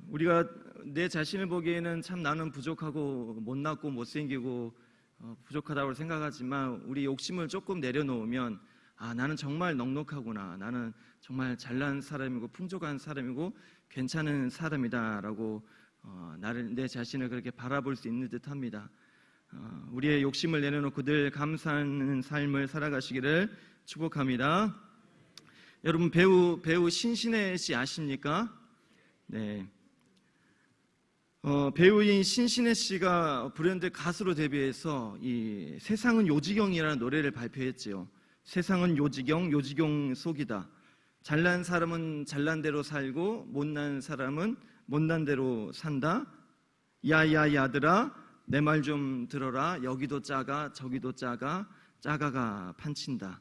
우리가 내 자신을 보기에는 참 나는 부족하고 못났고 못생기고 부족하다고 생각하지만 우리 욕심을 조금 내려놓으면 나는 정말 넉넉하구나, 나는 정말 잘난 사람이고 풍족한 사람이고 괜찮은 사람이다라고 내 자신을 그렇게 바라볼 수 있는 듯합니다. 우리의 욕심을 내려놓고 늘 감사하는 삶을 살아가시기를 축복합니다. 여러분 배우 신신혜 씨 아십니까? 네. 배우인 신신혜 씨가 불현듯 가수로 데뷔해서 이 세상은 요지경이라는 노래를 발표했지요. 세상은 요지경 속이다. 잘난 사람은 잘난 대로 살고 못난 사람은 못난 대로 산다. 야야야들아 내 말 좀 들어라. 여기도 작아 저기도 작아가 판친다.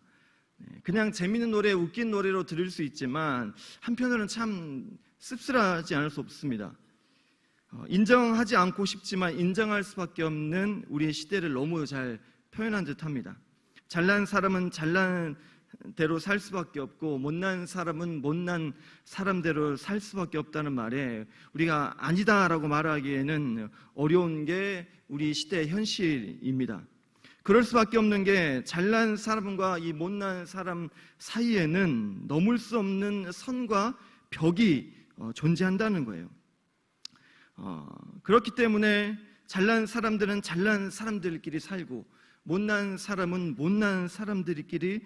그냥 재밌는 노래, 웃긴 노래로 들을 수 있지만 한편으로는 참 씁쓸하지 않을 수 없습니다. 인정하지 않고 싶지만 인정할 수밖에 없는 우리의 시대를 너무 잘 표현한 듯합니다. 잘난 사람은 잘난 대로 살 수밖에 없고 못난 사람은 못난 사람대로 살 수밖에 없다는 말에 우리가 아니다라고 말하기에는 어려운 게 우리 시대의 현실입니다. 그럴 수밖에 없는 게 잘난 사람과 이 못난 사람 사이에는 넘을 수 없는 선과 벽이 존재한다는 거예요. 그렇기 때문에 잘난 사람들은 잘난 사람들끼리 살고 못난 사람은 못난 사람들끼리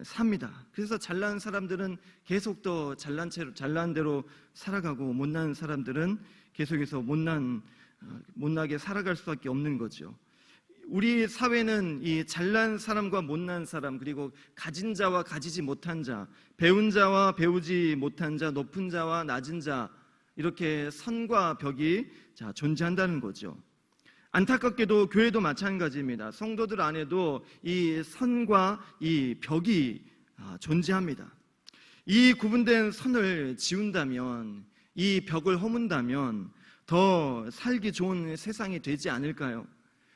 삽니다. 그래서 잘난 사람들은 계속 더 잘난 대로 살아가고 못난 사람들은 계속해서 못나게 살아갈 수밖에 없는 거죠. 우리 사회는 이 잘난 사람과 못난 사람, 그리고 가진 자와 가지지 못한 자, 배운 자와 배우지 못한 자, 높은 자와 낮은 자, 이렇게 선과 벽이 존재한다는 거죠. 안타깝게도 교회도 마찬가지입니다. 성도들 안에도 이 선과 이 벽이 존재합니다. 이 구분된 선을 지운다면, 이 벽을 허문다면 더 살기 좋은 세상이 되지 않을까요?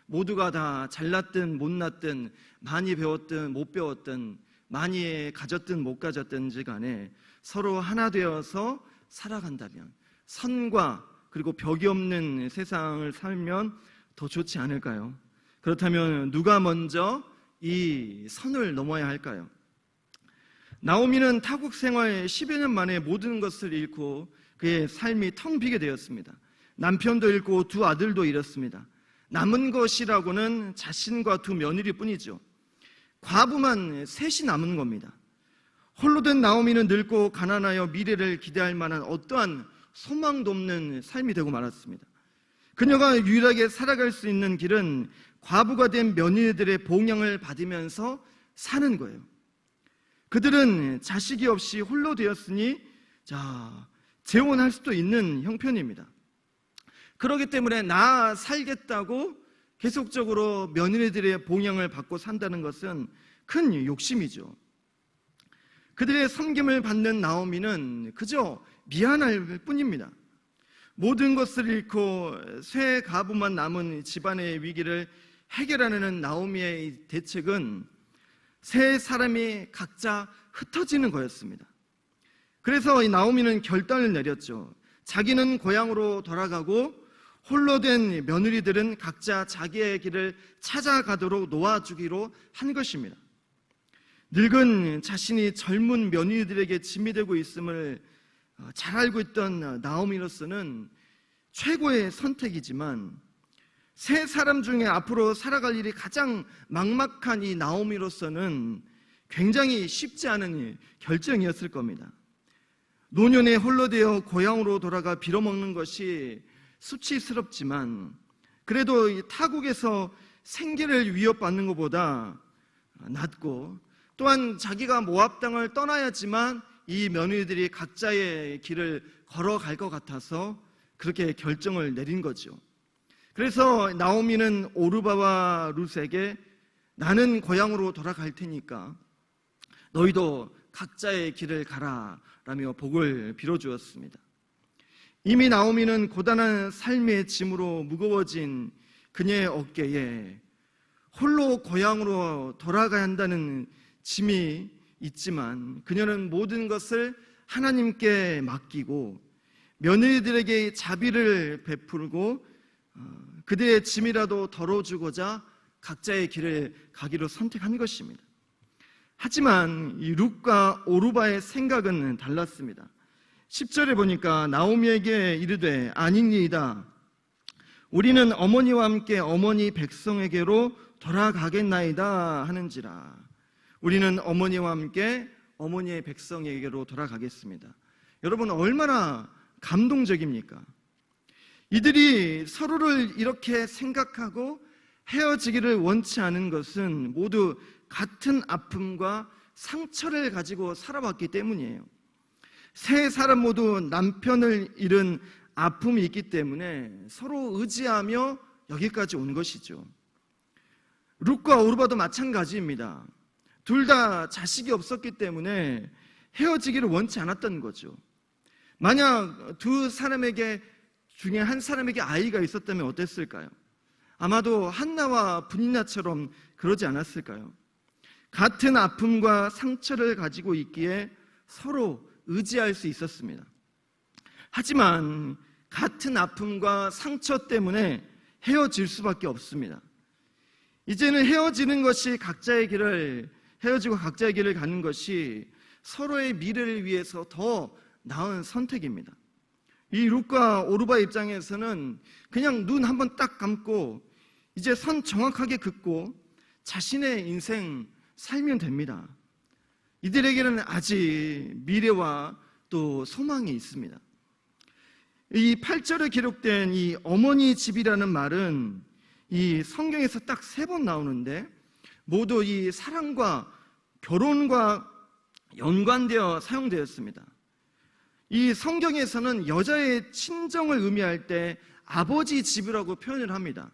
모두가 다 잘났든 못났든 많이 배웠든 못 배웠든 많이 가졌든 못 가졌든지 간에 서로 하나 되어서 살아간다면, 선과 그리고 벽이 없는 세상을 살면 더 좋지 않을까요? 그렇다면 누가 먼저 이 선을 넘어야 할까요? 나오미는 타국 생활 10여 년 만에 모든 것을 잃고 그의 삶이 텅 비게 되었습니다. 남편도 잃고 두 아들도 잃었습니다. 남은 것이라고는 자신과 두 며느리 뿐이죠. 과부만 셋이 남은 겁니다. 홀로 된 나오미는 늙고 가난하여 미래를 기대할 만한 어떠한 소망도 없는 삶이 되고 말았습니다. 그녀가 유일하게 살아갈 수 있는 길은 과부가 된 며느리들의 봉양을 받으면서 사는 거예요. 그들은 자식이 없이 홀로 되었으니 재혼할 수도 있는 형편입니다. 그렇기 때문에 나 살겠다고 계속적으로 며느리들의 봉양을 받고 산다는 것은 큰 욕심이죠. 그들의 섬김을 받는 나오미는 그저 미안할 뿐입니다. 모든 것을 잃고 새 가부만 남은 집안의 위기를 해결하는 나오미의 대책은 세 사람이 각자 흩어지는 거였습니다. 그래서 이 나오미는 결단을 내렸죠. 자기는 고향으로 돌아가고 홀로 된 며느리들은 각자 자기의 길을 찾아가도록 놓아주기로 한 것입니다. 늙은 자신이 젊은 며느리들에게 짐이 되고 있음을 잘 알고 있던 나오미로서는 최고의 선택이지만 세 사람 중에 앞으로 살아갈 일이 가장 막막한 이 나오미로서는 굉장히 쉽지 않은 결정이었을 겁니다. 노년에 홀로 되어 고향으로 돌아가 빌어먹는 것이 수치스럽지만 그래도 이 타국에서 생계를 위협받는 것보다 낫고, 또한 자기가 모압 땅을 떠나야지만 이 며느리들이 각자의 길을 걸어갈 것 같아서 그렇게 결정을 내린 거죠. 그래서 나오미는 오르바와 룻에게 나는 고향으로 돌아갈 테니까 너희도 각자의 길을 가라 라며 복을 빌어주었습니다. 이미 나오미는 고단한 삶의 짐으로 무거워진 그녀의 어깨에 홀로 고향으로 돌아가야 한다는 짐이 있지만 그녀는 모든 것을 하나님께 맡기고 며느리들에게 자비를 베풀고 그들의 짐이라도 덜어주고자 각자의 길을 가기로 선택한 것입니다. 하지만 이 룻과 오르바의 생각은 달랐습니다. 10절에 보니까 나오미에게 이르되 아니니이다. 우리는 어머니와 함께 어머니 백성에게로 돌아가겠나이다 하는지라. 우리는 어머니와 함께 어머니의 백성에게로 돌아가겠습니다. 여러분, 얼마나 감동적입니까? 이들이 서로를 이렇게 생각하고 헤어지기를 원치 않은 것은 모두 같은 아픔과 상처를 가지고 살아왔기 때문이에요. 세 사람 모두 남편을 잃은 아픔이 있기 때문에 서로 의지하며 여기까지 온 것이죠. 룻과 오르바도 마찬가지입니다. 둘 다 자식이 없었기 때문에 헤어지기를 원치 않았던 거죠. 만약 두 사람에게 중에 한 사람에게 아이가 있었다면 어땠을까요? 아마도 한나와 분이나처럼 그러지 않았을까요? 같은 아픔과 상처를 가지고 있기에 서로 의지할 수 있었습니다. 하지만 같은 아픔과 상처 때문에 헤어질 수밖에 없습니다. 이제는 헤어지는 것이 헤어지고 각자의 길을 가는 것이 서로의 미래를 위해서 더 나은 선택입니다. 이 룻과 오르바 입장에서는 그냥 눈 한번 딱 감고 이제 선 정확하게 긋고 자신의 인생 살면 됩니다. 이들에게는 아직 미래와 또 소망이 있습니다. 이 8절에 기록된 이 어머니 집이라는 말은 이 성경에서 딱 3번 나오는데 모두 이 사랑과 결혼과 연관되어 사용되었습니다. 이 성경에서는 여자의 친정을 의미할 때 아버지 집이라고 표현을 합니다.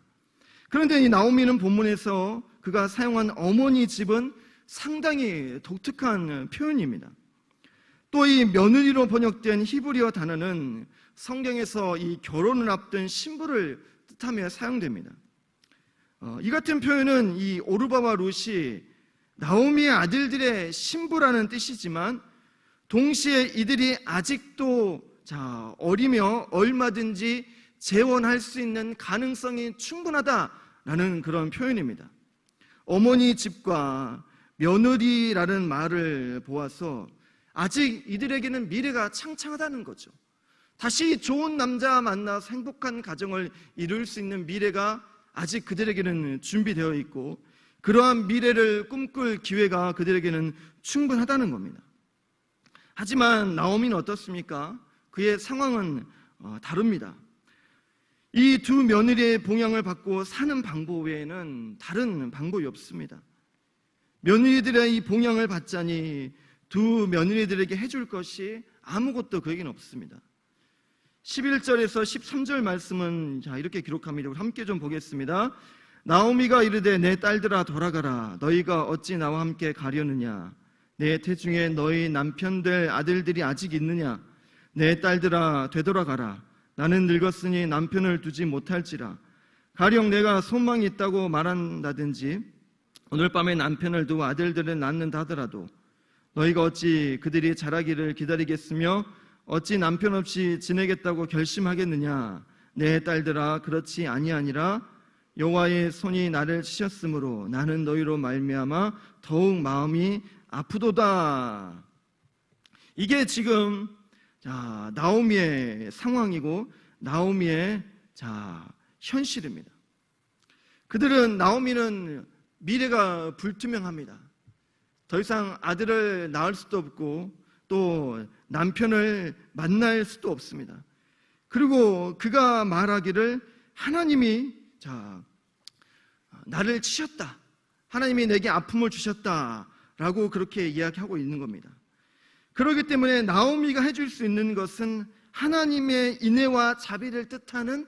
그런데 이 나오미는 본문에서 그가 사용한 어머니 집은 상당히 독특한 표현입니다. 또 이 며느리로 번역된 히브리어 단어는 성경에서 이 결혼을 앞둔 신부를 뜻하며 사용됩니다. 이 같은 표현은 이 오르바와 룻이 나오미의 아들들의 신부라는 뜻이지만 동시에 이들이 아직도 어리며 얼마든지 재혼할 수 있는 가능성이 충분하다라는 그런 표현입니다. 어머니 집과 며느리라는 말을 보아서 아직 이들에게는 미래가 창창하다는 거죠. 다시 좋은 남자 만나서 행복한 가정을 이룰 수 있는 미래가 아직 그들에게는 준비되어 있고 그러한 미래를 꿈꿀 기회가 그들에게는 충분하다는 겁니다. 하지만 나오미는 어떻습니까? 그의 상황은 다릅니다. 이 두 며느리의 봉양을 받고 사는 방법 외에는 다른 방법이 없습니다. 며느리들의 이 봉양을 받자니 두 며느리들에게 해줄 것이 아무것도 그에게는 없습니다. 11절에서 13절 말씀은 이렇게 기록합니다. 우리 함께 좀 보겠습니다. 나오미가 이르되 내 딸들아 돌아가라. 너희가 어찌 나와 함께 가려느냐. 내 태중에 너희 남편들 아들들이 아직 있느냐. 내 딸들아 되돌아가라. 나는 늙었으니 남편을 두지 못할지라. 가령 내가 소망이 있다고 말한다든지 오늘 밤에 남편을 두고 아들들을 낳는다 하더라도 너희가 어찌 그들이 자라기를 기다리겠으며 어찌 남편 없이 지내겠다고 결심하겠느냐. 내 딸들아 그렇지 아니하니라. 여호와의 손이 나를 치셨으므로 나는 너희로 말미암아 더욱 마음이 아프도다. 이게 지금 나오미의 상황이고 나오미의 현실입니다. 나오미는 미래가 불투명합니다. 더 이상 아들을 낳을 수도 없고 또 남편을 만날 수도 없습니다. 그리고 그가 말하기를 하나님이 나를 치셨다. 하나님이 내게 아픔을 주셨다라고 그렇게 이야기하고 있는 겁니다. 그렇기 때문에 나오미가 해줄 수 있는 것은 하나님의 인애와 자비를 뜻하는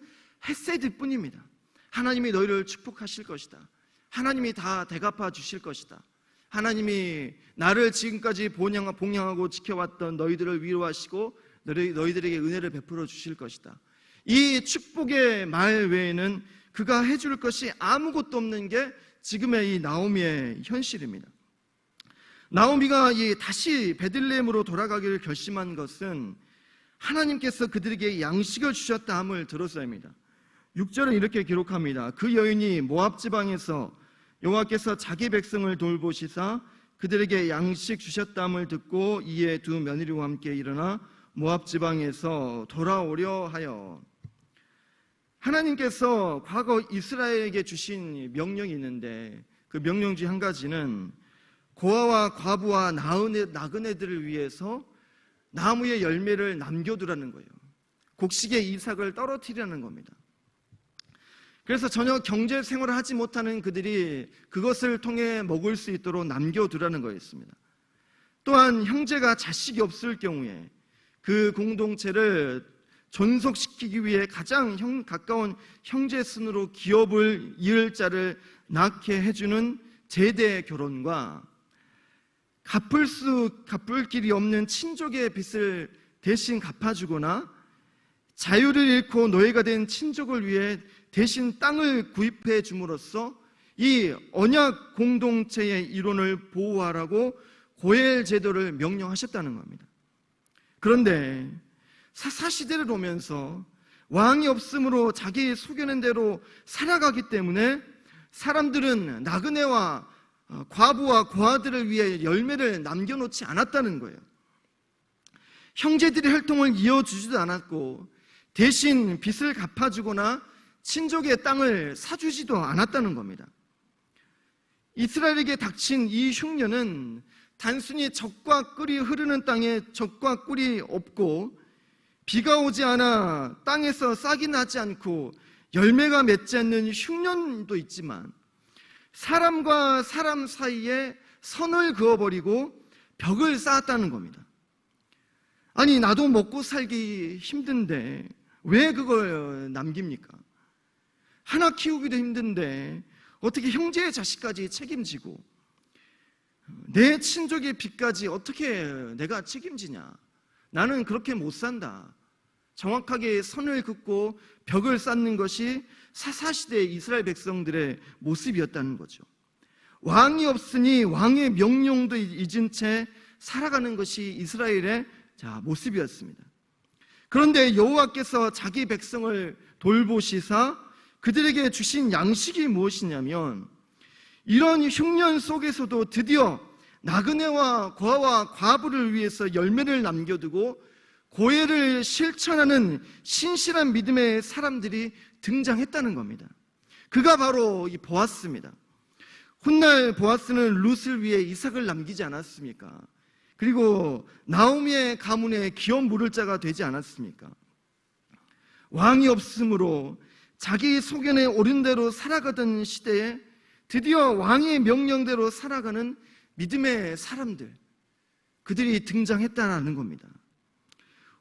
헤세드 뿐입니다. 하나님이 너희를 축복하실 것이다. 하나님이 다 대갚아 주실 것이다. 하나님이 나를 지금까지 봉양하고 지켜왔던 너희들을 위로하시고 너희들에게 은혜를 베풀어 주실 것이다. 이 축복의 말 외에는 그가 해줄 것이 아무것도 없는 게 지금의 이 나오미의 현실입니다. 나오미가 다시 베들레헴으로 돌아가기를 결심한 것은 하나님께서 그들에게 양식을 주셨다 함을 들었어야합니다. 6절은 이렇게 기록합니다. 그 여인이 모압 지방에서 여호와께서 자기 백성을 돌보시사 그들에게 양식 주셨다 함을 듣고 이에 두 며느리와 함께 일어나 모압 지방에서 돌아오려 하여. 하나님께서 과거 이스라엘에게 주신 명령이 있는데 그 명령 중 한 가지는 고아와 과부와 나그네들을 위해서 나무의 열매를 남겨두라는 거예요. 곡식의 이삭을 떨어뜨리라는 겁니다. 그래서 전혀 경제 생활을 하지 못하는 그들이 그것을 통해 먹을 수 있도록 남겨두라는 거였습니다. 또한 형제가 자식이 없을 경우에 그 공동체를 존속시키기 위해 가장 가까운 형제 순으로 기업을 이을 자를 낳게 해주는 제대 결혼과 갚을 길이 없는 친족의 빚을 대신 갚아주거나 자유를 잃고 노예가 된 친족을 위해 대신 땅을 구입해 줌으로써 이 언약 공동체의 이론을 보호하라고 고엘 제도를 명령하셨다는 겁니다. 그런데 사사시대를 오면서 왕이 없으므로 자기 속여낸 대로 살아가기 때문에 사람들은 나그네와 과부와 고아들을 위해 열매를 남겨놓지 않았다는 거예요. 형제들이 혈통을 이어주지도 않았고 대신 빚을 갚아주거나 친족의 땅을 사주지도 않았다는 겁니다. 이스라엘에게 닥친 이 흉년은 단순히 적과 꿀이 흐르는 땅에 적과 꿀이 없고 비가 오지 않아 땅에서 싹이 나지 않고 열매가 맺지 않는 흉년도 있지만 사람과 사람 사이에 선을 그어버리고 벽을 쌓았다는 겁니다. 아니, 나도 먹고 살기 힘든데 왜 그걸 남깁니까? 하나 키우기도 힘든데 어떻게 형제의 자식까지 책임지고 내 친족의 빚까지 어떻게 내가 책임지냐? 나는 그렇게 못 산다. 정확하게 선을 긋고 벽을 쌓는 것이 사사시대의 이스라엘 백성들의 모습이었다는 거죠. 왕이 없으니 왕의 명령도 잊은 채 살아가는 것이 이스라엘의 모습이었습니다. 그런데 여호와께서 자기 백성을 돌보시사 그들에게 주신 양식이 무엇이냐면 이런 흉년 속에서도 드디어 나그네와 고아와 과부를 위해서 열매를 남겨두고 고해를 실천하는 신실한 믿음의 사람들이 등장했다는 겁니다. 그가 바로 이 보아스입니다. 훗날 보아스는 룻을 위해 이삭을 남기지 않았습니까? 그리고 나오미의 가문에 기업 물을 자가 되지 않았습니까? 왕이 없으므로 자기 소견에 옳은 대로 살아가던 시대에 드디어 왕의 명령대로 살아가는 믿음의 사람들, 그들이 등장했다는 겁니다.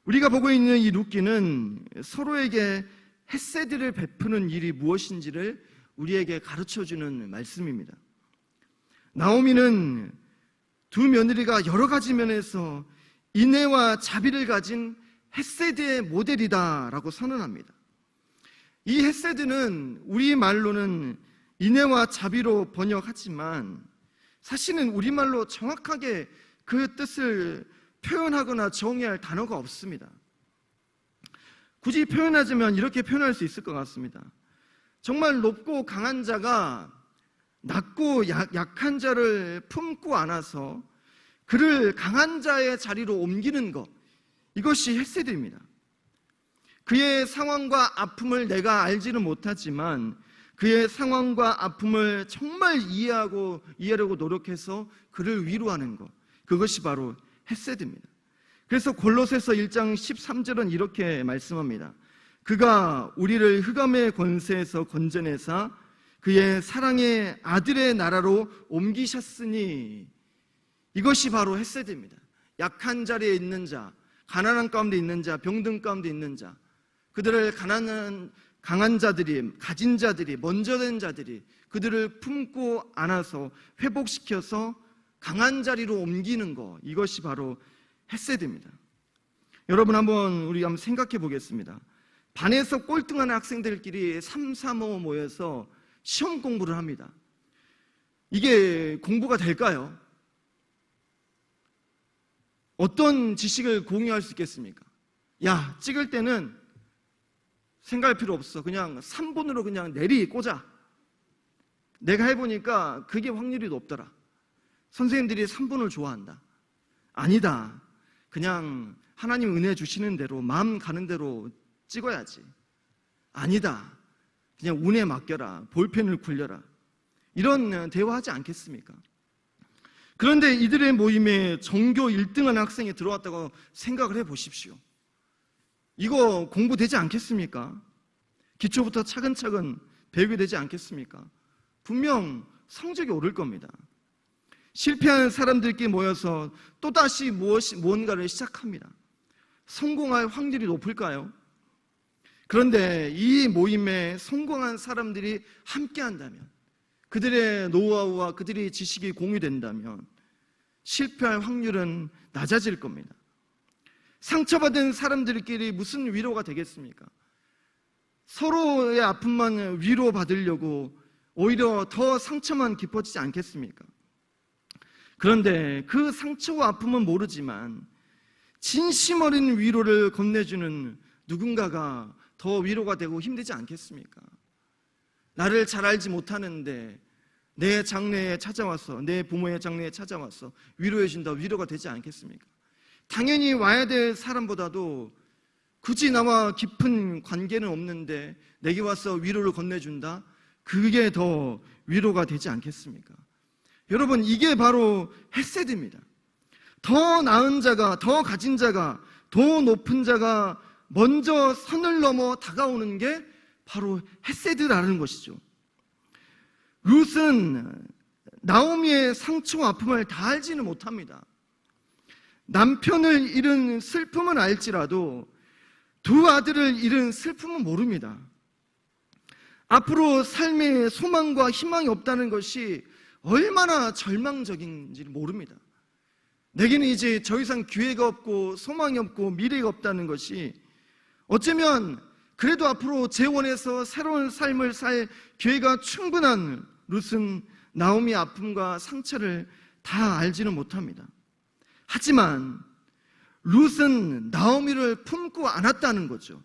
우리가 보고 있는 이 룻기는 서로에게 헤세드를 베푸는 일이 무엇인지를 우리에게 가르쳐주는 말씀입니다. 나오미는 두 며느리가 여러 가지 면에서 인애와 자비를 가진 헤세드의 모델이다라고 선언합니다. 이 헤세드는 우리말로는 인애와 자비로 번역하지만 사실은 우리말로 정확하게 그 뜻을 표현하거나 정의할 단어가 없습니다. 굳이 표현하자면 이렇게 표현할 수 있을 것 같습니다. 정말 높고 강한 자가 낮고 약한 자를 품고 안아서 그를 강한 자의 자리로 옮기는 것, 이것이 헤세드입니다. 그의 상황과 아픔을 내가 알지는 못하지만 그의 상황과 아픔을 정말 이해하려고 노력해서 그를 위로하는 것, 그것이 바로 헤세드입니다. 그래서 골로새서 1장 13절은 이렇게 말씀합니다. 그가 우리를 흑암의 권세에서 건져내사 그의 사랑의 아들의 나라로 옮기셨으니, 이것이 바로 헤세드입니다. 약한 자리에 있는 자, 가난한 가운데 있는 자, 병든 가운데 있는 자, 그들을 강한 자들이, 가진 자들이, 먼저 된 자들이 그들을 품고 안아서 회복시켜서 강한 자리로 옮기는 것, 이것이 바로 헤세드입니다. 여러분, 우리 한번 생각해 보겠습니다. 반에서 꼴등하는 학생들끼리 3, 4, 5 모여서 시험 공부를 합니다. 이게 공부가 될까요? 어떤 지식을 공유할 수 있겠습니까? 야, 찍을 때는 생각할 필요 없어. 그냥 3분으로 그냥 내리 꽂아. 내가 해보니까 그게 확률이 높더라. 선생님들이 3분을 좋아한다. 아니다. 그냥 하나님 은혜 주시는 대로 마음 가는 대로 찍어야지. 아니다. 그냥 운에 맡겨라. 볼펜을 굴려라. 이런 대화하지 않겠습니까? 그런데 이들의 모임에 전교 1등하는 학생이 들어왔다고 생각을 해보십시오. 이거 공부되지 않겠습니까? 기초부터 차근차근 배우게 되지 않겠습니까? 분명 성적이 오를 겁니다. 실패한 사람들끼리 모여서 또다시 무언가를 시작합니다. 성공할 확률이 높을까요? 그런데 이 모임에 성공한 사람들이 함께 한다면, 그들의 노하우와 그들의 지식이 공유된다면 실패할 확률은 낮아질 겁니다. 상처받은 사람들끼리 무슨 위로가 되겠습니까? 서로의 아픔만 위로받으려고 오히려 더 상처만 깊어지지 않겠습니까? 그런데 그 상처와 아픔은 모르지만 진심 어린 위로를 건네주는 누군가가 더 위로가 되고 힘들지 않겠습니까? 나를 잘 알지 못하는데 내 장래에 찾아와서, 내 부모의 장래에 찾아와서 위로해준다, 위로가 되지 않겠습니까? 당연히 와야 될 사람보다도 굳이 나와 깊은 관계는 없는데 내게 와서 위로를 건네준다? 그게 더 위로가 되지 않겠습니까? 여러분, 이게 바로 헤세드입니다. 더 나은 자가, 더 가진 자가, 더 높은 자가 먼저 선을 넘어 다가오는 게 바로 헤세드라는 것이죠. 룻은 나오미의 상처와 아픔을 다 알지는 못합니다. 남편을 잃은 슬픔은 알지라도 두 아들을 잃은 슬픔은 모릅니다. 앞으로 삶에 소망과 희망이 없다는 것이 얼마나 절망적인지 모릅니다. 내게는 이제 더 이상 기회가 없고 소망이 없고 미래가 없다는 것이, 어쩌면 그래도 앞으로 재혼해서 새로운 삶을 살 기회가 충분한 룻은 나오미의 아픔과 상처를 다 알지는 못합니다. 하지만 룻은 나오미를 품고 안았다는 거죠.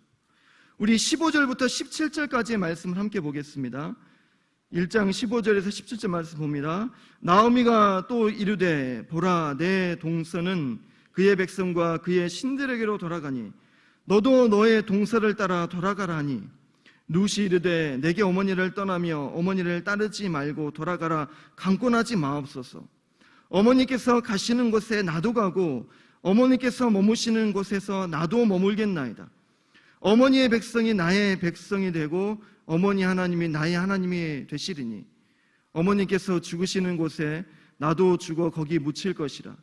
우리 15절부터 17절까지의 말씀을 함께 보겠습니다. 1장 15절에서 17절 말씀 봅니다. 나오미가 또 이르되 보라, 내 동서는 그의 백성과 그의 신들에게로 돌아가니 너도 너의 동서를 따라 돌아가라 하니, 룻이 이르되 내게 어머니를 떠나며 어머니를 따르지 말고 돌아가라 강권하지 마옵소서. 어머니께서 가시는 곳에 나도 가고 어머니께서 머무시는 곳에서 나도 머물겠나이다. 어머니의 백성이 나의 백성이 되고 어머니 하나님이 나의 하나님이 되시리니 어머니께서 죽으시는 곳에 나도 죽어 거기 묻힐 것이라.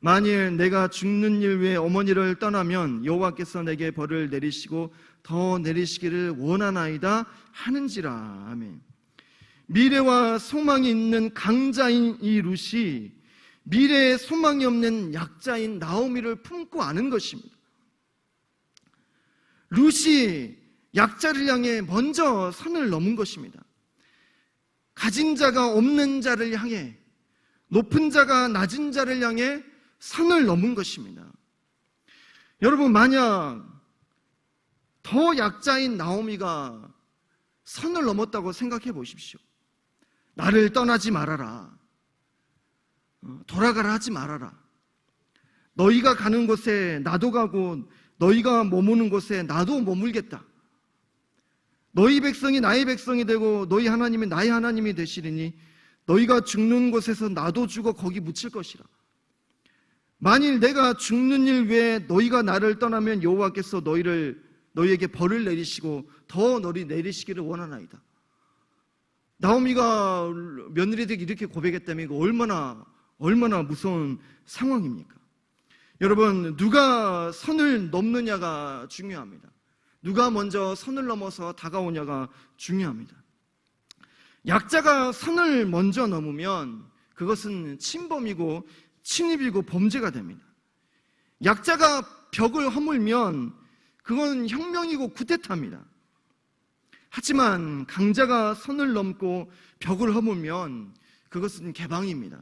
만일 내가 죽는 일 외에 어머니를 떠나면 여호와께서 내게 벌을 내리시고 더 내리시기를 원하나이다 하는지라. 아멘. 미래와 소망이 있는 강자인 이 룻이 미래에 소망이 없는 약자인 나오미를 품고 아는 것입니다. 룻이 약자를 향해 먼저 선을 넘은 것입니다. 가진 자가 없는 자를 향해, 높은 자가 낮은 자를 향해 선을 넘은 것입니다. 여러분, 만약 더 약자인 나오미가 선을 넘었다고 생각해 보십시오. 나를 떠나지 말아라, 돌아가라 하지 말아라, 너희가 가는 곳에 나도 가고 너희가 머무는 곳에 나도 머물겠다, 너희 백성이 나의 백성이 되고 너희 하나님이 나의 하나님이 되시리니 너희가 죽는 곳에서 나도 죽어 거기 묻힐 것이라. 만일 내가 죽는 일 외에 너희가 나를 떠나면 여호와께서 너희에게 벌을 내리시고 더 너희 내리시기를 원하나이다. 나오미가 며느리들에게 이렇게 고백했다면 이거 얼마나 무서운 상황입니까? 여러분, 누가 선을 넘느냐가 중요합니다. 누가 먼저 선을 넘어서 다가오냐가 중요합니다. 약자가 선을 먼저 넘으면 그것은 침범이고 침입이고 범죄가 됩니다. 약자가 벽을 허물면 그건 혁명이고 쿠데타입니다. 하지만 강자가 선을 넘고 벽을 허물면 그것은 개방입니다.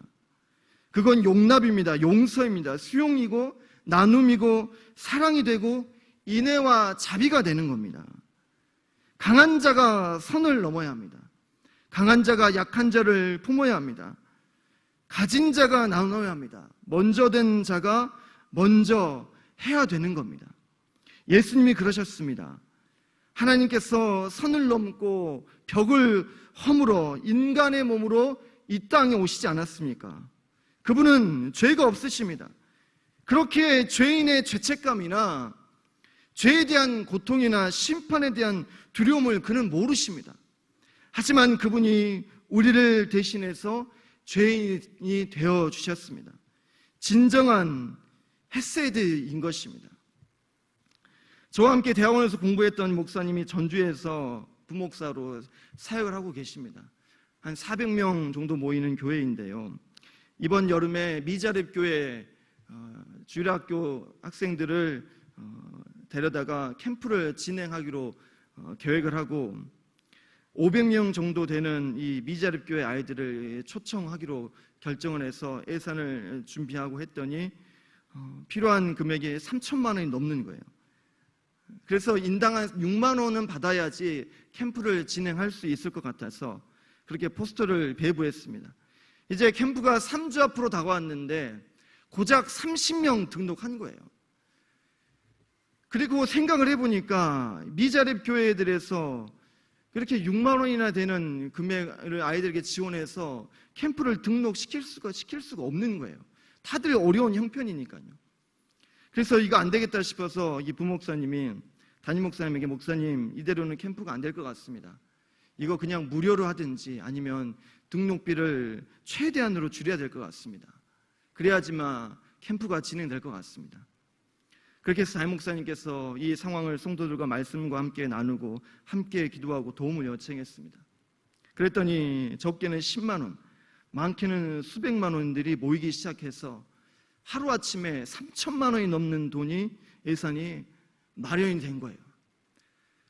그건 용납입니다. 용서입니다. 수용이고 나눔이고 사랑이 되고 인애와 자비가 되는 겁니다. 강한 자가 선을 넘어야 합니다. 강한 자가 약한 자를 품어야 합니다. 가진 자가 나눠야 합니다. 먼저 된 자가 먼저 해야 되는 겁니다. 예수님이 그러셨습니다. 하나님께서 선을 넘고 벽을 허물어 인간의 몸으로 이 땅에 오시지 않았습니까? 그분은 죄가 없으십니다. 그렇게 죄인의 죄책감이나 죄에 대한 고통이나 심판에 대한 두려움을 그는 모르십니다. 하지만 그분이 우리를 대신해서 죄인이 되어 주셨습니다. 진정한 헤세드인 것입니다. 저와 함께 대학원에서 공부했던 목사님이 전주에서 부목사로 사역을 하고 계십니다. 한 400명 정도 모이는 교회인데요. 이번 여름에 미자립 교회 주일학교 학생들을 데려다가 캠프를 진행하기로 계획을 하고 500명 정도 되는 이 미자립 교회 아이들을 초청하기로 결정을 해서 예산을 준비하고 했더니 필요한 금액이 3천만 원이 넘는 거예요. 그래서 인당 한 6만 원은 받아야지 캠프를 진행할 수 있을 것 같아서 그렇게 포스터를 배부했습니다. 이제 캠프가 3주 앞으로 다가왔는데 고작 30명 등록한 거예요. 그리고 생각을 해보니까 미자립 교회들에서 그렇게 6만 원이나 되는 금액을 아이들에게 지원해서 캠프를 등록시킬 수가 없는 거예요. 다들 어려운 형편이니까요. 그래서 이거 안 되겠다 싶어서 이 부목사님이 담임 목사님에게 목사님 이대로는 캠프가 안 될 것 같습니다. 이거 그냥 무료로 하든지 아니면 등록비를 최대한으로 줄여야 될 것 같습니다. 그래야지만 캠프가 진행될 것 같습니다. 그렇게 해서 담임 목사님께서 이 상황을 성도들과 말씀과 함께 나누고 함께 기도하고 도움을 요청했습니다. 그랬더니 적게는 10만 원, 많게는 수백만 원들이 모이기 시작해서 하루아침에 3천만 원이 넘는 돈이 예산이 마련이 된 거예요.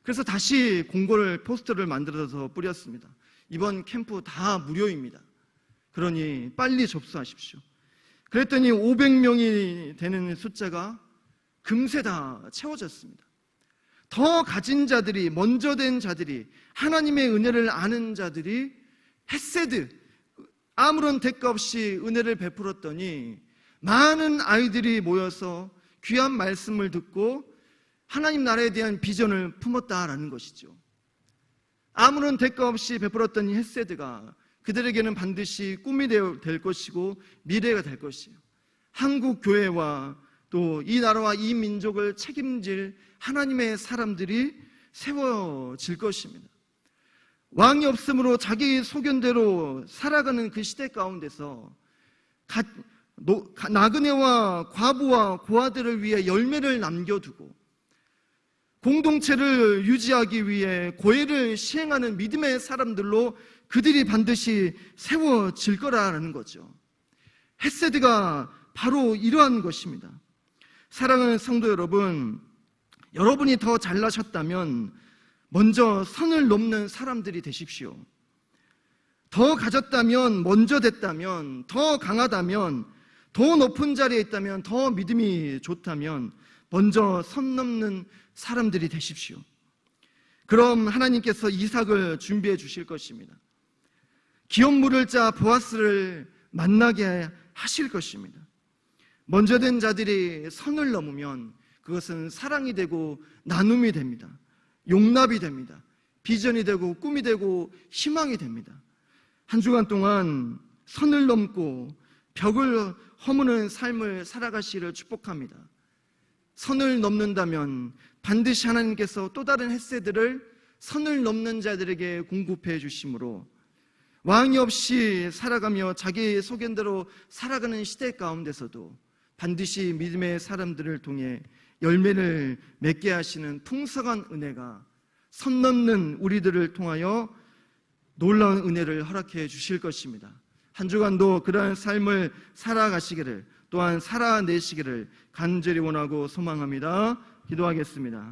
그래서 다시 공고를 포스터를 만들어서 뿌렸습니다. 이번 캠프 다 무료입니다. 그러니 빨리 접수하십시오. 그랬더니 500명이 되는 숫자가 금세 다 채워졌습니다. 더 가진 자들이, 먼저 된 자들이, 하나님의 은혜를 아는 자들이 헤세드, 아무런 대가 없이 은혜를 베풀었더니 많은 아이들이 모여서 귀한 말씀을 듣고 하나님 나라에 대한 비전을 품었다라는 것이죠. 아무런 대가 없이 베풀었던 이 헤세드가 그들에게는 반드시 꿈이 될 것이고 미래가 될 것이에요. 한국 교회와 또 이 나라와 이 민족을 책임질 하나님의 사람들이 세워질 것입니다. 왕이 없으므로 자기 소견대로 살아가는 그 시대 가운데서 나그네와 과부와 고아들을 위해 열매를 남겨두고 공동체를 유지하기 위해 고해를 시행하는 믿음의 사람들로 그들이 반드시 세워질 거라는 거죠. 헤세드가 바로 이러한 것입니다. 사랑하는 성도 여러분, 여러분이 더 잘나셨다면 먼저 선을 넘는 사람들이 되십시오. 더 가졌다면, 먼저 됐다면, 더 강하다면, 더 높은 자리에 있다면, 더 믿음이 좋다면 먼저 선 넘는 사람들이 되십시오. 그럼 하나님께서 이삭을 준비해 주실 것입니다. 기업 물을 자 보아스를 만나게 하실 것입니다. 먼저 된 자들이 선을 넘으면 그것은 사랑이 되고 나눔이 됩니다. 용납이 됩니다. 비전이 되고 꿈이 되고 희망이 됩니다. 한 주간 동안 선을 넘고 벽을 허무는 삶을 살아가시기를 축복합니다. 선을 넘는다면 반드시 하나님께서 또 다른 헤세드를 선을 넘는 자들에게 공급해 주심으로 왕이 없이 살아가며 자기 소견대로 살아가는 시대 가운데서도 반드시 믿음의 사람들을 통해 열매를 맺게 하시는 풍성한 은혜가 선 넘는 우리들을 통하여 놀라운 은혜를 허락해 주실 것입니다. 한 주간도 그러한 삶을 살아가시기를, 또한 살아내시기를 간절히 원하고 소망합니다. 기도하겠습니다.